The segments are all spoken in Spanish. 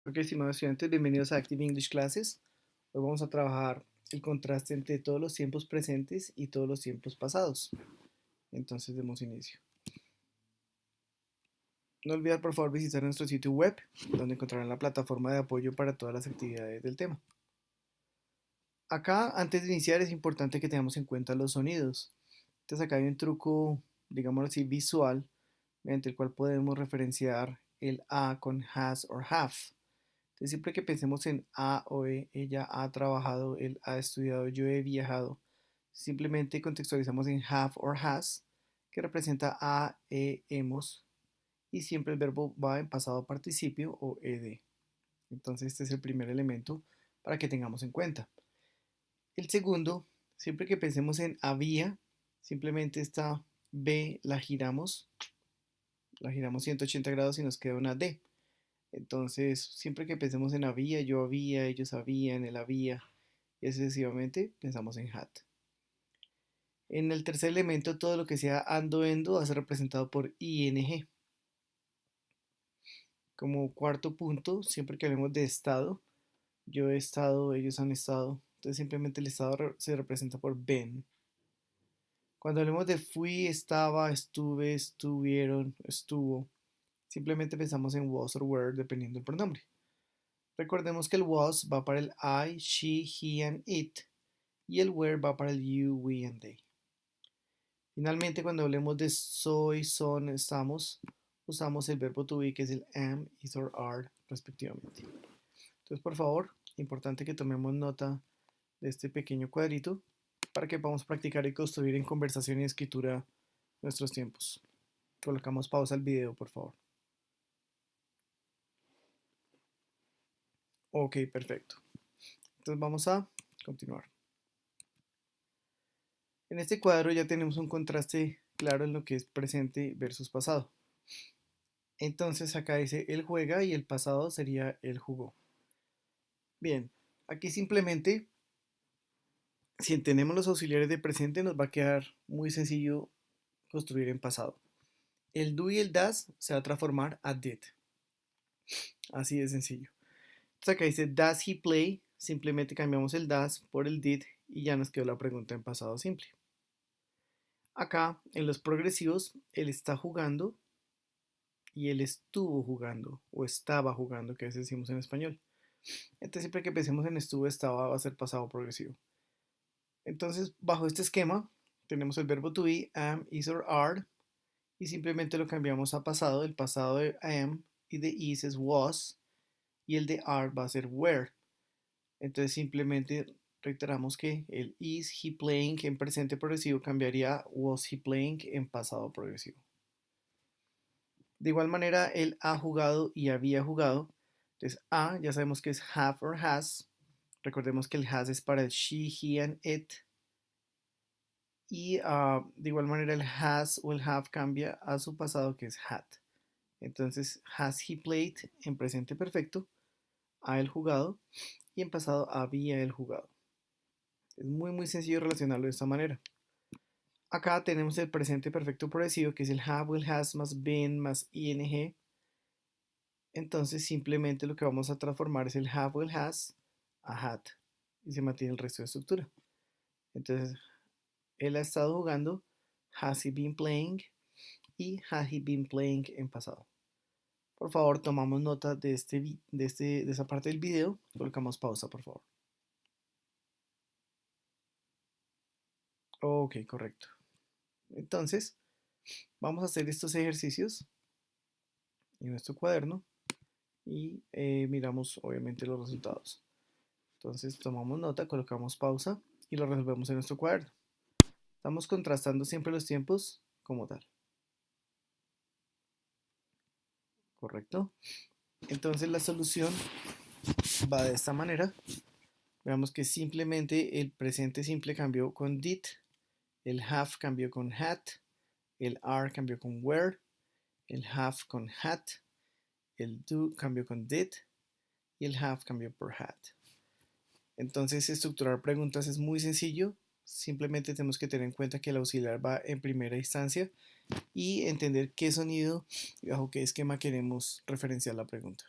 Ok, estimados estudiantes, bienvenidos a Active English Classes. Hoy vamos a trabajar el contraste entre todos los tiempos presentes y todos los tiempos pasados. Entonces, demos inicio. No olviden, por favor, visitar nuestro sitio web, donde encontrarán la plataforma de apoyo para todas las actividades del tema. Acá, antes de iniciar, es importante que tengamos en cuenta los sonidos. Entonces, acá hay un truco, digámoslo así, visual, mediante el cual podemos referenciar el A con has or have. Entonces, siempre que pensemos en A o ella ha trabajado, él ha estudiado, yo he viajado, simplemente contextualizamos en have or has, que representa a, hemos, y siempre el verbo va en pasado participio o ed. Entonces, este es el primer elemento para que tengamos en cuenta. El segundo, siempre que pensemos en había, simplemente esta B la giramos 180 grados y nos queda una D. Entonces, siempre que pensemos en había, yo había, ellos habían, él había, y así sucesivamente, pensamos en had. En el tercer elemento, todo lo que sea ando, endo, va a ser representado por ing. Como cuarto punto, siempre que hablemos de estado, yo he estado, ellos han estado, entonces simplemente el estado se representa por been. Cuando hablemos de fui, estaba, estuve, estuvieron, estuvo, simplemente pensamos en was or were dependiendo del pronombre. Recordemos que el was va para el I, she, he and it y el were va para el you, we and they. Finalmente, cuando hablemos de soy, son, estamos, usamos el verbo to be que es el am, is or are respectivamente. Entonces, por favor, importante que tomemos nota de este pequeño cuadrito para que podamos practicar y construir en conversación y escritura nuestros tiempos. Colocamos pausa al video, por favor. Ok, perfecto. Entonces vamos a continuar. En este cuadro ya tenemos un contraste claro en lo que es presente versus pasado. Entonces acá dice él juega y el pasado sería él jugó. Bien, aquí simplemente si tenemos los auxiliares de presente nos va a quedar muy sencillo construir en pasado. El do y el does se va a transformar a did. Así de sencillo. Entonces acá dice does he play, simplemente cambiamos el does por el did y ya nos quedó la pregunta en pasado simple. Acá en los progresivos él está jugando y él estuvo jugando o estaba jugando, que a veces decimos en español. Entonces siempre que pensemos en estuvo, estaba, va a ser pasado progresivo. Entonces bajo este esquema tenemos el verbo to be, am, is or are y simplemente lo cambiamos a pasado. El pasado de am y de is es was y el de are va a ser were. Entonces simplemente reiteramos que el is he playing en presente progresivo cambiaría a was he playing en pasado progresivo. De igual manera, él ha jugado y había jugado. Entonces, a ya sabemos que es have or has. Recordemos que el has es para el she, he and it. Y de igual manera, el has o el have cambia a su pasado que es had. Entonces, has he played en presente perfecto, ha él jugado y en pasado había él jugado. Es muy sencillo relacionarlo de esta manera. Acá tenemos el presente perfecto progresivo que es el have o el has más been más ing. Entonces simplemente lo que vamos a transformar es el have o el has a had y se mantiene el resto de estructura. Entonces, él ha estado jugando, has he been playing y had he been playing en pasado. Por favor, tomamos nota de esa parte del video, colocamos pausa, por favor. Ok, correcto. Entonces, vamos a hacer estos ejercicios en nuestro cuaderno y miramos obviamente los resultados. Entonces, tomamos nota, colocamos pausa y lo resolvemos en nuestro cuaderno. Estamos contrastando siempre los tiempos como tal. ¿Correcto? Entonces la solución va de esta manera. Veamos que simplemente el presente simple cambió con did, el have cambió con had, el are cambió con were, el have con had, el do cambió con did y el have cambió por had. Entonces estructurar preguntas es muy sencillo. Simplemente tenemos que tener en cuenta que el auxiliar va en primera instancia y entender qué sonido y bajo qué esquema queremos referenciar la pregunta.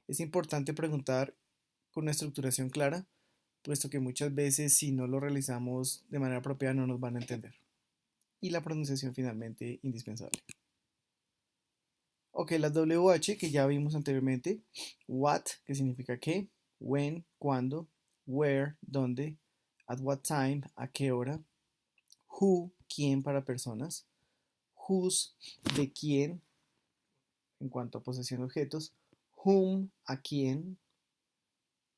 Es importante preguntar con una estructuración clara, puesto que muchas veces si no lo realizamos de manera apropiada no nos van a entender. Y la pronunciación finalmente indispensable. Ok, las WH que ya vimos anteriormente. What, que significa qué. When, cuándo. Where, dónde. At what time, a qué hora. Who, quién para personas. Whose, de quién, en cuanto a posesión de objetos. Whom, a quién,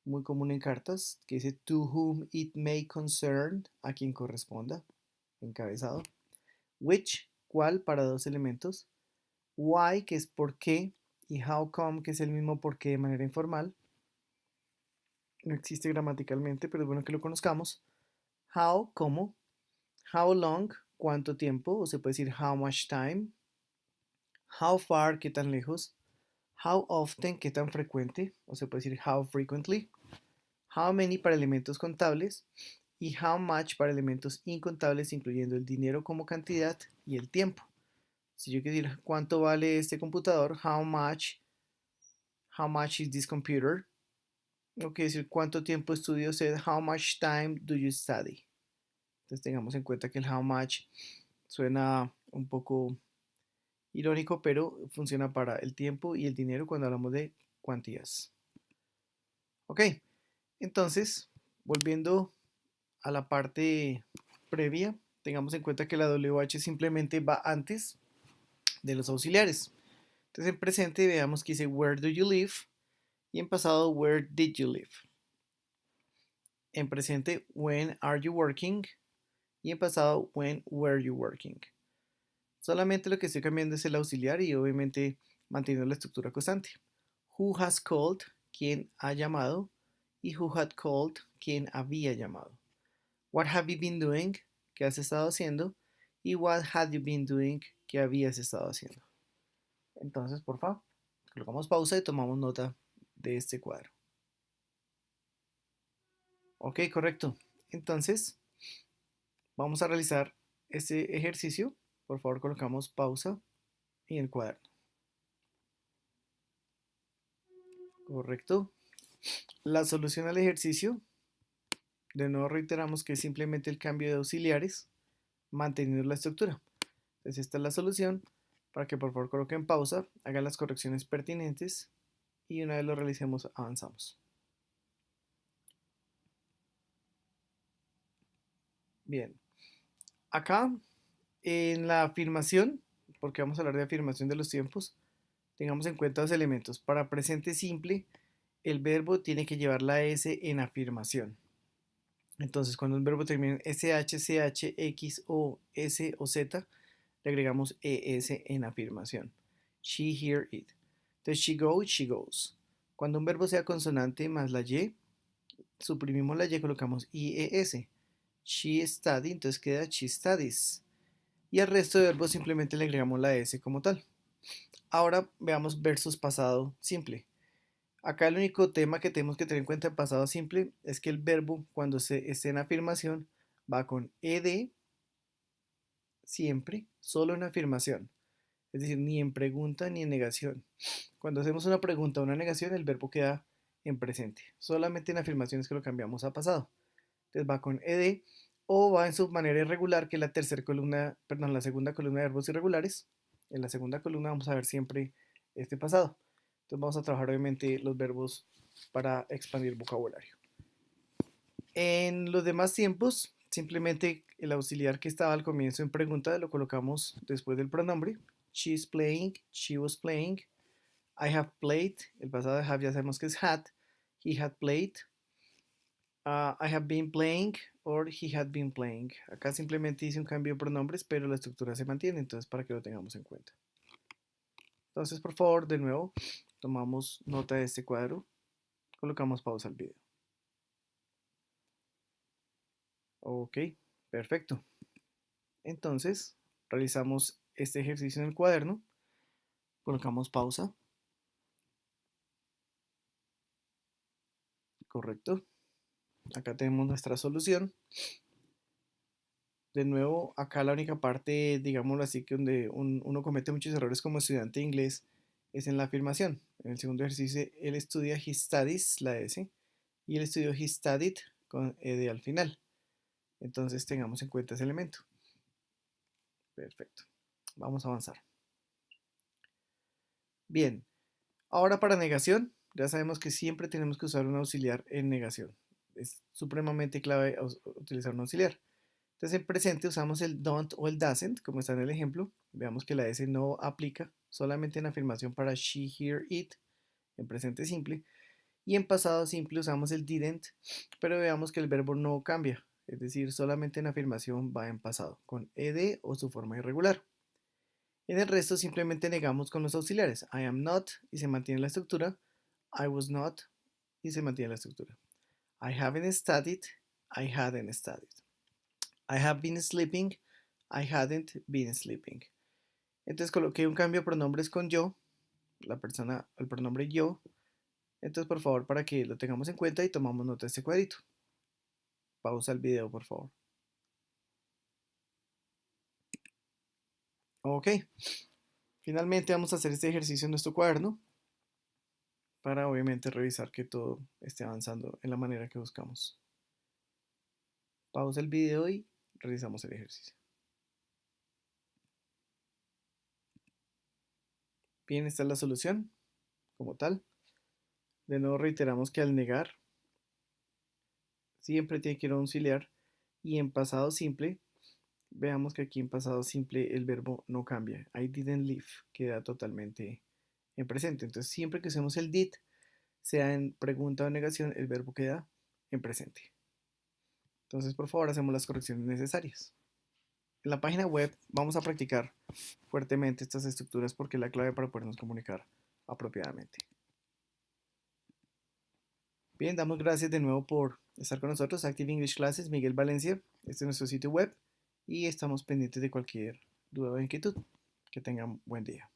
muy común en cartas, que dice to whom it may concern, a quien corresponda, encabezado. Which, cuál para dos elementos. Why, que es por qué, y how come, que es el mismo por qué de manera informal. No existe gramaticalmente, pero es bueno que lo conozcamos. How, cómo. How long, cuánto tiempo, o se puede decir how much time. How far, qué tan lejos. How often, qué tan frecuente, o se puede decir how frequently. How many para elementos contables y how much para elementos incontables, incluyendo el dinero como cantidad y el tiempo. Si yo quiero decir cuánto vale este computador, how much is this computer? No quiere decir cuánto tiempo estudio usted, how much time do you study? Entonces tengamos en cuenta que el how much suena un poco irónico, pero funciona para el tiempo y el dinero cuando hablamos de cuantías. Ok, entonces, volviendo a la parte previa, tengamos en cuenta que la WH simplemente va antes de los auxiliares. Entonces, en presente veamos que dice where do you live y en pasado where did you live. En presente when are you working y en pasado when were you working. Solamente lo que estoy cambiando es el auxiliar y obviamente manteniendo la estructura constante. Who has called, quien ha llamado, y who had called, quien había llamado. What have you been doing, qué has estado haciendo, y what had you been doing, qué habías estado haciendo. Entonces, por favor, colocamos pausa y tomamos nota de este cuadro. Ok, correcto. Entonces, vamos a realizar este ejercicio. Por favor, colocamos pausa y el cuaderno. Correcto. La solución al ejercicio, de nuevo reiteramos que es simplemente el cambio de auxiliares, manteniendo la estructura. Entonces esta es la solución, para que por favor coloquen pausa, hagan las correcciones pertinentes y una vez lo realicemos avanzamos. Bien, acá en la afirmación, porque vamos a hablar de afirmación de los tiempos, tengamos en cuenta los elementos. Para presente simple, el verbo tiene que llevar la S en afirmación. Entonces, cuando un verbo termina en SH, CH, X, O, S o Z, le agregamos ES en afirmación. She, here, it. Entonces, she goes, she goes. Cuando un verbo sea consonante más la Y, suprimimos la Y, colocamos IES. She studied, entonces queda she studies. Y al resto de verbos simplemente le agregamos la S como tal. Ahora veamos versos pasado simple. Acá el único tema que tenemos que tener en cuenta en pasado simple es que el verbo cuando esté en afirmación va con ed siempre, solo en afirmación. Es decir, ni en pregunta ni en negación. Cuando hacemos una pregunta o una negación, el verbo queda en presente. Solamente en afirmaciones que lo cambiamos a pasado. Entonces va con ed o va en su manera irregular, que es la tercera columna, perdón, la segunda columna de verbos irregulares. En la segunda columna vamos a ver siempre este pasado. Entonces vamos a trabajar obviamente los verbos para expandir vocabulario. En los demás tiempos, simplemente el auxiliar que estaba al comienzo en pregunta lo colocamos después del pronombre. She's playing, she was playing, I have played, el pasado de have ya sabemos que es had, he had played, I have been playing or he had been playing. Acá simplemente hice un cambio de pronombres, pero la estructura se mantiene, entonces para que lo tengamos en cuenta. Entonces, por favor, de nuevo, tomamos nota de este cuadro, colocamos pausa al video. Ok, perfecto. Entonces, realizamos este ejercicio en el cuaderno, colocamos pausa, correcto. Acá tenemos nuestra solución. De nuevo, acá la única parte, digámoslo así, que donde uno comete muchos errores como estudiante de inglés es en la afirmación. En el segundo ejercicio, él estudia, he studies, la S, y él estudió, he studied, con ed al final. Entonces tengamos en cuenta ese elemento. Perfecto. Vamos a avanzar. Bien, ahora para negación, ya sabemos que siempre tenemos que usar un auxiliar en negación. Es supremamente clave utilizar un auxiliar. Entonces en presente usamos el don't o el doesn't, como está en el ejemplo. Veamos que la S no aplica, solamente en afirmación para she, here, it, en presente simple. Y en pasado simple usamos el didn't, pero veamos que el verbo no cambia, es decir, solamente en afirmación va en pasado, con ed o su forma irregular. En el resto simplemente negamos con los auxiliares. I am not y se mantiene la estructura. I was not y se mantiene la estructura. I haven't studied, I hadn't studied. I have been sleeping, I hadn't been sleeping. Entonces coloqué un cambio de pronombres con yo, la persona, el pronombre yo. Entonces por favor para que lo tengamos en cuenta y tomamos nota de este cuadrito. Pausa el video por favor. Ok, finalmente vamos a hacer este ejercicio en nuestro cuaderno para obviamente revisar que todo esté avanzando en la manera que buscamos. Pausa el video y realizamos el ejercicio. Bien, esta es la solución como tal. De nuevo reiteramos que al negar siempre tiene que ir a auxiliar y en pasado simple, veamos que aquí en pasado simple el verbo no cambia. I didn't leave queda totalmente en presente. Entonces siempre que usemos el did, sea en pregunta o negación, el verbo queda en presente. Entonces por favor hacemos las correcciones necesarias. En la página web vamos a practicar fuertemente estas estructuras porque es la clave para podernos comunicar apropiadamente. Bien, damos gracias de nuevo por estar con nosotros. Active English Classes, Miguel Valencia. Este es nuestro sitio web y estamos pendientes de cualquier duda o inquietud. Que tengan buen día.